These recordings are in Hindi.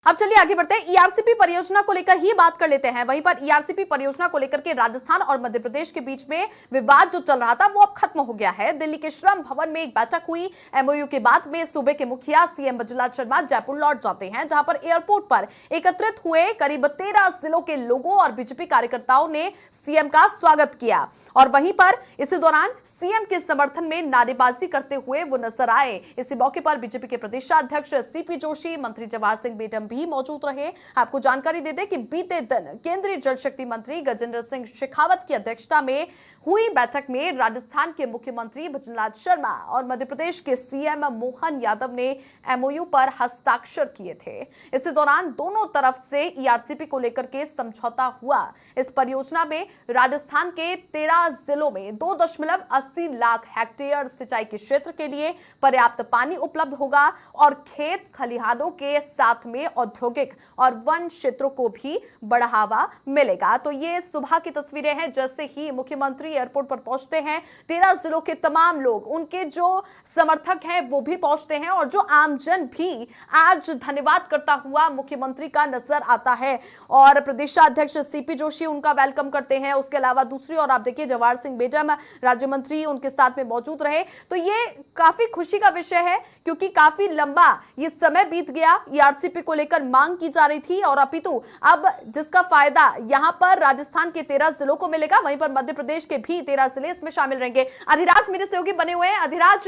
अब चलिए आगे बढ़ते हैं। ईआरसीपी परियोजना को लेकर ही बात कर लेते हैं। वहीं पर ईआरसीपी परियोजना को लेकर के राजस्थान और मध्य प्रदेश के बीच में विवाद जो चल रहा था वो अब खत्म हो गया है। दिल्ली के श्रम भवन में एक बैठक हुई। एमओयू के बाद में सूबे के मुखिया सीएम बजुलाल शर्मा जयपुर लौट जाते हैं, जहां पर एयरपोर्ट पर एकत्रित हुए करीब 13 जिलों के लोगों और बीजेपी कार्यकर्ताओं ने सीएम का स्वागत किया और वहीं पर इसी दौरान सीएम के समर्थन में नारेबाजी करते हुए वो नजर आए। इसी मौके पर बीजेपी के प्रदेशाध्यक्ष सीपी जोशी, मंत्री जवाहर सिंह मेडम भी मौजूद रहे। आपको जानकारी दे दें कि बीते दिन केंद्रीय जल शक्ति मंत्री गजेंद्र सिंह शेखावत की अध्यक्षता में हुई बैठक में राजस्थान के मुख्यमंत्री भजनलाल शर्मा और मध्य प्रदेश के सीएम मोहन यादव ने एमओयू पर हस्ताक्षर किए थे। इसी दौरान दोनों तरफ से ईआरसीपी को लेकर के समझौता हुआ। इस परियोजना में राजस्थान के 13 जिलों में 2.80 लाख हेक्टेयर सिंचाई के क्षेत्र के लिए पर्याप्त पानी उपलब्ध होगा और खेत खलिहानों के साथ में औद्योगिक और वन क्षेत्रों को भी बढ़ावा मिलेगा। तो ये सुबह की तस्वीरें हैं। जैसे ही मुख्यमंत्री एयरपोर्ट पर पहुंचते हैं, 13 जिलों के तमाम लोग, उनके जो समर्थक हैं वो भी पहुंचते हैं और जो आमजन भी आज धन्यवाद करता हुआ मुख्यमंत्री का नजर आता है और प्रदेशाध्यक्ष सीपी जोशी उनका वेलकम करते हैं। उसके अलावा दूसरी ओर आप देखिए जवाहर सिंह मेडम राज्य मंत्री उनके साथ में मौजूद रहे। तो ये काफी खुशी का विषय है क्योंकि काफी लंबा ये समय बीत गया। ईआरसीपी को लेकर मांग की जा रही थी और अपितु अब जिसका फायदा यहां पर राजस्थान के 13 जिलों को मिलेगा, वहीं पर मध्य प्रदेश के भी 13 जिले इसमें शामिल रहेंगे। अधिराज मेरे सहयोगी बने हुए हैं। अधिराज,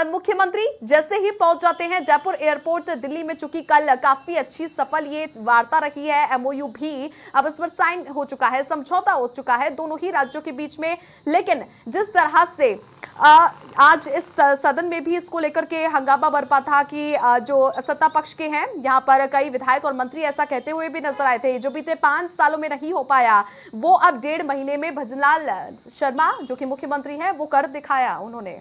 मुख्यमंत्री जैसे ही पहुंच जाते हैं जयपुर एयरपोर्ट दिल्ली में, चूंकि कल काफी अच्छी सफल ये वार्ता रही है, एमओयू भी अब इस पर साइन हो चुका है, समझौता हो चुका है दोनों ही राज्यों के बीच में, लेकिन जिस तरह से आज इस सदन में भी इसको लेकर के हंगामा बरपा था कि जो सत्ता पक्ष के हैं यहाँ पर कई विधायक और मंत्री ऐसा कहते हुए भी नजर आए थे, जो बीते 5 सालों में नहीं हो पाया वो अब 1.5 महीने में भजनलाल शर्मा जो कि मुख्यमंत्री हैं वो कर दिखाया उन्होंने।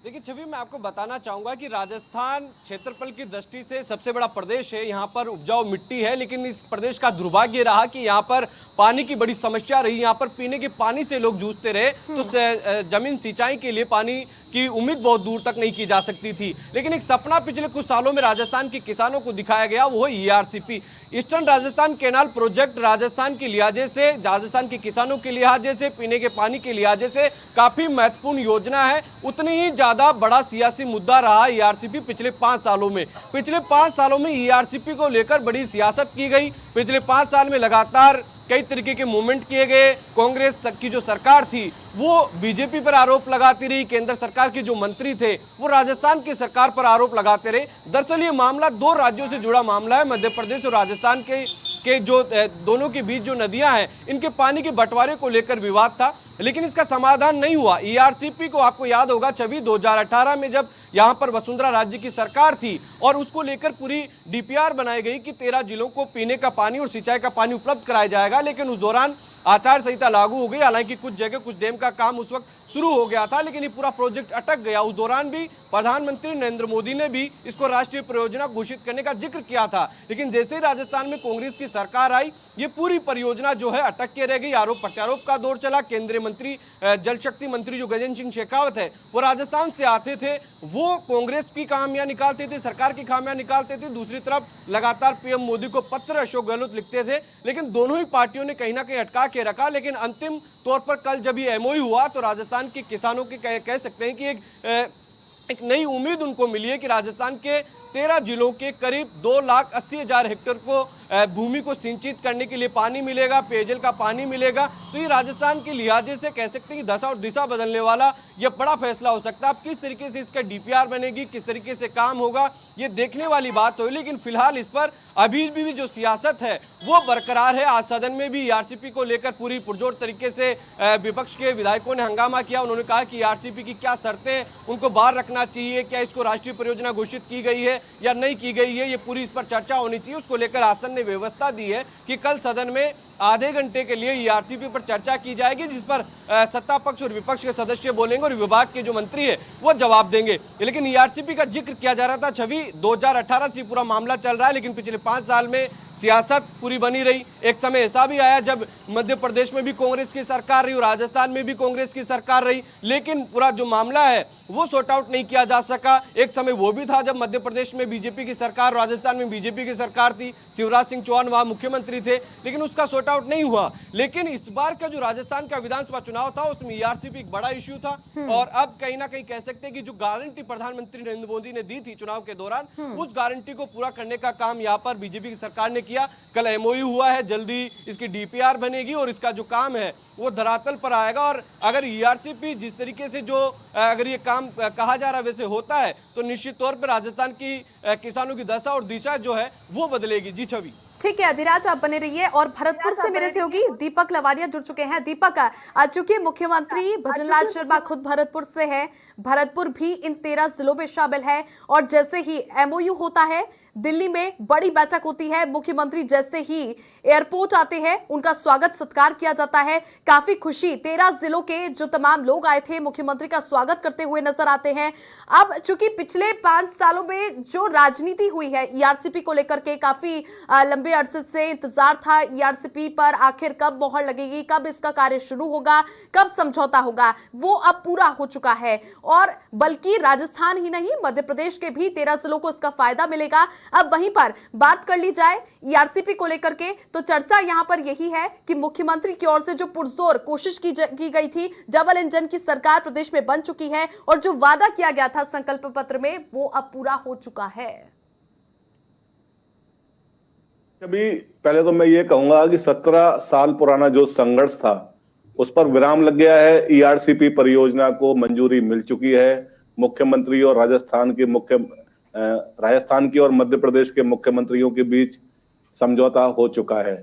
देखिए छवि, मैं आपको बताना चाहूंगा कि राजस्थान क्षेत्रफल की दृष्टि से सबसे बड़ा प्रदेश है। यहाँ पर उपजाऊ मिट्टी है, लेकिन इस प्रदेश का दुर्भाग्य रहा कि यहाँ पर पानी की बड़ी समस्या रही। यहाँ पर पीने के पानी से लोग जूझते रहे, तो जमीन सिंचाई के लिए पानी की उम्मीद बहुत दूर तक नहीं की जा सकती थी। लेकिन एक सपना पिछले कुछ सालों में राजस्थान के किसानों को दिखाया गया, वो ERCP eastern Rajasthan canal project Rajasthan के लिहाजे से, राजस्थान के किसानों के लिहाजे से, पीने के पानी के लिहाजे से काफी महत्वपूर्ण योजना है। उतनी ही ज्यादा बड़ा सियासी मुद्दा रहा ईआरसीपी पिछले 5 सालों में। पिछले 5 सालों में ईआरसीपी को लेकर बड़ी सियासत की गई। पिछले 5 साल में लगातार कई तरीके के मूवमेंट किए गए। कांग्रेस की जो सरकार थी वो बीजेपी पर आरोप लगाती रही, केंद्र सरकार के जो मंत्री थे वो राजस्थान की सरकार पर आरोप लगाते रहे। दरअसल ये मामला 2 राज्यों से जुड़ा मामला है, मध्य प्रदेश और राजस्थान के जो दोनों के बीच जो नदियां हैं इनके पानी के बंटवारे को लेकर विवाद था, लेकिन इसका समाधान नहीं हुआ। ईआरसीपी को आपको याद होगा छवि, 2018 में जब यहां पर वसुंधरा राज्य की सरकार थी और उसको लेकर पूरी डीपीआर बनाई गई कि 13 जिलों को पीने का पानी और सिंचाई का पानी उपलब्ध कराया जाएगा, लेकिन उस दौरान आचार संहिता लागू हो गई। हालांकि कुछ जगह कुछ डैम का काम उस वक्त शुरू हो गया था, लेकिन ये पूरा प्रोजेक्ट अटक गया। उस दौरान भी प्रधानमंत्री नरेंद्र मोदी ने भी इसको राष्ट्रीय परियोजना घोषित करने का जिक्र किया था, लेकिन जैसे ही राजस्थान में कांग्रेस की सरकार आई ये पूरी परियोजना जो है अटक के रह गई। आरोप प्रत्यारोप का दौर चला। केंद्रीय मंत्री, जल शक्ति मंत्री जो गजेंद्र सिंह शेखावत है वो राजस्थान से आते थे, वो कांग्रेस की खामियां निकालते थे, सरकार की खामियां निकालते थे। दूसरी तरफ लगातार पीएम मोदी को पत्र अशोक गहलोत लिखते थे, लेकिन दोनों ही पार्टियों ने कहीं ना कहीं अटका के रखा। लेकिन अंतिम तौर पर कल जब ये एमओयू हुआ तो राजस्थान के किसानों के कह सकते हैं कि एक नई उम्मीद उनको मिली है कि राजस्थान के 13 जिलों के करीब 2,80,000 हेक्टेयर को भूमि को सिंचित करने के लिए पानी मिलेगा, पेयजल का पानी मिलेगा। तो ये राजस्थान के लिहाजे से कह सकते हैं कि दशा और दिशा बदलने वाला यह बड़ा फैसला हो सकता है। अब किस तरीके से इसका डीपीआर बनेगी, किस तरीके से काम होगा, ये देखने वाली बात हो, लेकिन फिलहाल इस पर अभी भी जो सियासत है वो बरकरार है। आज सदन में भी ईआरसीपी को लेकर पूरी पुरजोर तरीके से विपक्ष के विधायकों ने हंगामा किया। उन्होंने कहा कि ईआरसीपी की क्या शर्तें उनको बाहर रखना चाहिए, क्या इसको राष्ट्रीय परियोजना घोषित की गई है या नहीं की गई है, ये पूरी इस पर चर्चा होनी चाहिए। उसको लेकर आसन ने व्यवस्था दी है कि कल सदन में आधे घंटे के लिए ईआरसीपी पर चर्चा की जाएगी, जिस पर सत्ता पक्ष और विपक्ष के सदस्य बोलेंगे और विभाग के जो मंत्री है वो जवाब देंगे। लेकिन ईआरसीपी का जिक्र किया जा रहा था छवि, 2018 से पूरा मामला चल रहा है, लेकिन पिछले 5 साल में सियासत पूरी बनी रही। एक समय ऐसा भी आया जब मध्य प्रदेश में भी कांग्रेस की सरकार रही और राजस्थान में भी कांग्रेस की सरकार रही, लेकिन पूरा जो मामला है वो सॉर्ट आउट नहीं किया जा सका। एक समय वो भी था जब मध्य प्रदेश में बीजेपी की सरकार, राजस्थान में बीजेपी की सरकार थी, शिवराज सिंह चौहान वहां मुख्यमंत्री थे, लेकिन उसका सॉर्ट आउट नहीं हुआ। लेकिन इस बार का जो राजस्थान का विधानसभा चुनाव था उसमें ईआरसीपी एक बड़ा इश्यू था और अब कहीं ना कहीं कह सकते हैं कि जो गारंटी प्रधानमंत्री नरेंद्र मोदी ने दी थी चुनाव के दौरान, उस गारंटी को पूरा करने का काम यहाँ पर बीजेपी की सरकार ने किया। कल एमओयू हुआ है, जल्दी इसकी डीपीआर बनेगी और इसका जो काम है वो धरातल पर आएगा। और अगर ईआरसीपी जिस तरीके से जो अगर ये काम कहा जा रहा है वैसे होता है तो निश्चित तौर पर राजस्थान की किसानों की दशा और दिशा जो है वो बदलेगी। जी छवि। ठीक है अधिराज, आप बने रहिए। और भरतपुर से मेरे सहयोगी दीपक लवारिया जुड़ चुके हैं। दीपक, चूंकि मुख्यमंत्री भजनलाल शर्मा खुद भरतपुर से है, भरतपुर भी इन 13 जिलों में शामिल है और जैसे ही एमओयू होता है दिल्ली में बड़ी बैठक होती है, मुख्यमंत्री जैसे ही एयरपोर्ट आते हैं उनका स्वागत सत्कार किया जाता है। काफी खुशी, 13 जिलों के जो तमाम लोग आए थे मुख्यमंत्री का स्वागत करते हुए नजर आते हैं। अब चूंकि पिछले 5 सालों में जो राजनीति हुई है ईआरसीपी को लेकर के, काफी लंबे अरसे से इंतजार था ईआरसीपी पर, आखिर कब मोहर लगेगी, कब इसका कार्य शुरू होगा, कब समझौता होगा, वो अब पूरा हो चुका है। और बल्कि राजस्थान ही नहीं मध्य प्रदेश के भी 13 जिलों को इसका फायदा मिलेगा। अब वहीं पर बात कर ली जाए ईआरसीपी को लेकर के, तो चर्चा यहां पर यही है कि मुख्यमंत्री की ओर से जो पुरजोर कोशिश की गई थी, डबल इंजन की सरकार प्रदेश में बन चुकी है और जो वादा किया गया था संकल्प पत्र में वो अब पूरा हो चुका है। अभी पहले तो मैं ये कहूंगा कि 17 साल पुराना जो संघर्ष था उस पर विराम लग गया है। ईआरसीपी परियोजना को मंजूरी मिल चुकी है। मुख्यमंत्री और राजस्थान की और मध्य प्रदेश के मुख्यमंत्रियों के बीच समझौता हो चुका है।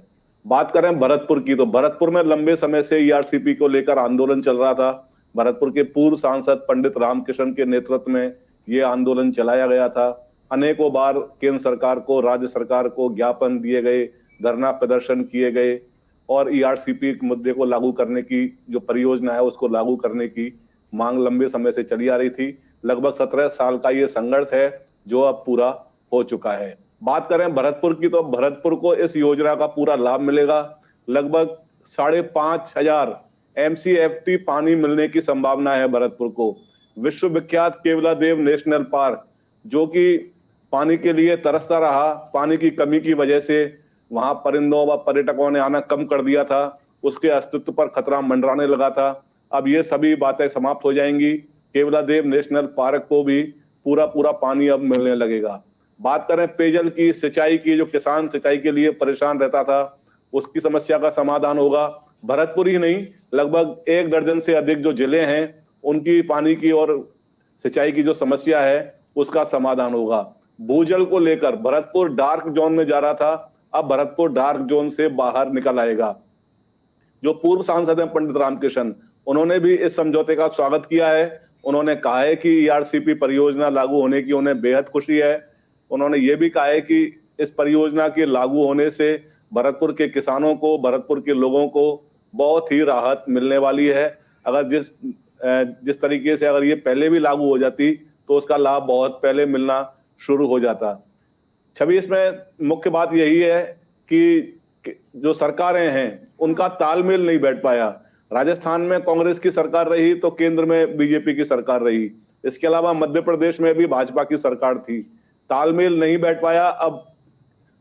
बात करें भरतपुर की, तो भरतपुर में लंबे समय से ईआरसीपी को लेकर आंदोलन चल रहा था। भरतपुर के पूर्व सांसद पंडित रामकिशन के नेतृत्व में यह आंदोलन चलाया गया था। अनेकों बार केंद्र सरकार को, राज्य सरकार को ज्ञापन दिए गए, धरना प्रदर्शन किए गए और ईआरसीपी मुद्दे को लागू करने की जो परियोजना है उसको लागू करने की मांग लंबे समय से चली आ रही थी। लगभग 17 साल का ये संघर्ष है जो अब पूरा हो चुका है। बात करें भरतपुर की, तो भरतपुर को इस योजना का पूरा लाभ मिलेगा। लगभग 5,500 MCFT पानी मिलने की संभावना है भरतपुर को। विश्वविख्यात केवलादेव नेशनल पार्क जो कि पानी के लिए तरसता रहा, पानी की कमी की वजह से वहां परिंदों व पर्यटकों ने आना कम कर दिया था, उसके अस्तित्व पर खतरा मंडराने लगा था। अब ये सभी बातें समाप्त हो जाएंगी। केवलादेव नेशनल पार्क को भी पूरा पानी अब मिलने लगेगा। बात करें पेयजल की, सिंचाई की, जो किसान सिंचाई के लिए परेशान रहता था उसकी समस्या का समाधान होगा। भरतपुर ही नहीं, लगभग 1 दर्जन से अधिक जो जिले हैं उनकी पानी की और सिंचाई की जो समस्या है उसका समाधान होगा। भूजल को लेकर भरतपुर डार्क जोन में जा रहा था, अब भरतपुर डार्क जोन से बाहर निकल आएगा। जो पूर्व सांसद हैं पंडित रामकिशन, उन्होंने भी इस समझौते का स्वागत किया है। उन्होंने कहा है कि ईआरसीपी परियोजना लागू होने की उन्हें बेहद खुशी है। उन्होंने ये भी कहा है कि इस परियोजना के लागू होने से भरतपुर के किसानों को, भरतपुर के लोगों को बहुत ही राहत मिलने वाली है। अगर जिस तरीके से अगर ये पहले भी लागू हो जाती तो उसका लाभ बहुत पहले मिलना शुरू हो जाता। छवि, इसमें मुख्य बात यही है कि जो सरकारें हैं उनका तालमेल नहीं बैठ पाया। राजस्थान में कांग्रेस की सरकार रही तो केंद्र में बीजेपी की सरकार रही, इसके अलावा मध्य प्रदेश में भी भाजपा की सरकार थी, तालमेल नहीं बैठ पाया। अब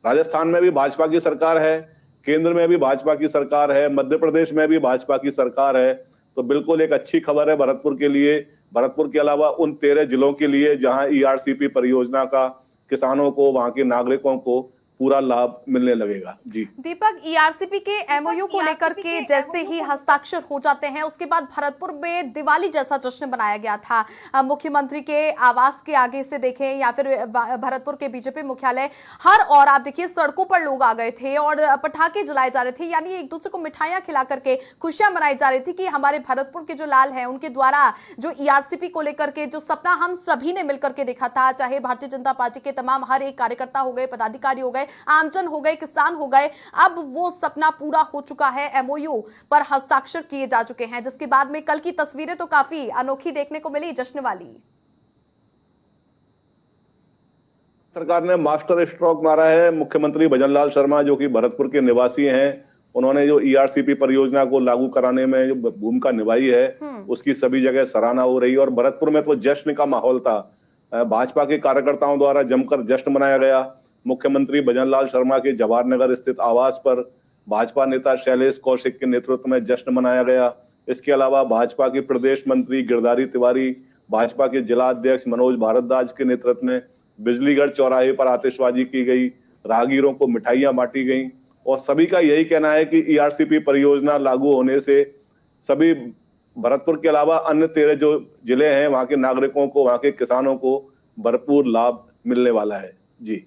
राजस्थान में भी भाजपा की सरकार है, केंद्र में भी भाजपा की सरकार है, मध्य प्रदेश में भी भाजपा की सरकार है, तो बिल्कुल एक अच्छी खबर है भरतपुर के लिए, भरतपुर के अलावा उन 13 जिलों के लिए जहां ईआरसीपी परियोजना का किसानों को, वहां के नागरिकों को पूरा लाभ मिलने लगेगा। जी दीपक, ईआरसीपी के एमओयू को लेकर के जैसे ही हस्ताक्षर हो जाते हैं उसके बाद भरतपुर में दिवाली जैसा जश्न बनाया गया था। मुख्यमंत्री के आवास के आगे से देखें या फिर भरतपुर के बीजेपी मुख्यालय, हर और आप देखिए सड़कों पर लोग आ गए थे और पटाखे जलाए जा रहे थे, यानी एक दूसरे को मिठाइयां खिला करके खुशियां मनाई जा रही थी कि हमारे भरतपुर के जो लाल हैं उनके द्वारा जो ईआरसीपी को लेकर के जो सपना हम सभी ने मिलकर के देखा था, चाहे भारतीय जनता पार्टी के तमाम हर एक कार्यकर्ता हो गए, पदाधिकारी हो गए, आमजन हो गए, किसान हो गए, अब वो सपना पूरा हो चुका है। एमओयू पर हस्ताक्षर किए जा चुके हैं, जिसके बाद में कल की तस्वीरें तो काफी अनोखी देखने को मिली, जश्न वाली। सरकार ने मास्टर स्ट्रोक मारा है। मुख्यमंत्री भजनलाल शर्मा जो कि भरतपुर के निवासी हैं, उन्होंने जो ईआरसीपी परियोजना को लागू कराने में जो भूमिका निभाई है उसकी सभी जगह सराहना हो रही है। और भरतपुर में तो जश्न का माहौल था। भाजपा के कार्यकर्ताओं द्वारा जमकर जश्न मनाया गया। मुख्यमंत्री भजनलाल शर्मा के जवाहर नगर स्थित आवास पर भाजपा नेता शैलेश कौशिक के नेतृत्व में जश्न मनाया गया। इसके अलावा भाजपा के प्रदेश मंत्री गिरधारी तिवारी, भाजपा के जिला अध्यक्ष मनोज भारद्वाज के नेतृत्व में बिजलीगढ़ चौराहे पर आतिशबाजी की गई, राहगीरों को मिठाइयां बांटी गई और सभी का यही कहना है कि ईआरसीपी परियोजना लागू होने से सभी भरतपुर के अलावा अन्य 13 जो जिले हैं वहां के नागरिकों को, वहां के किसानों को भरपूर लाभ मिलने वाला है। जी।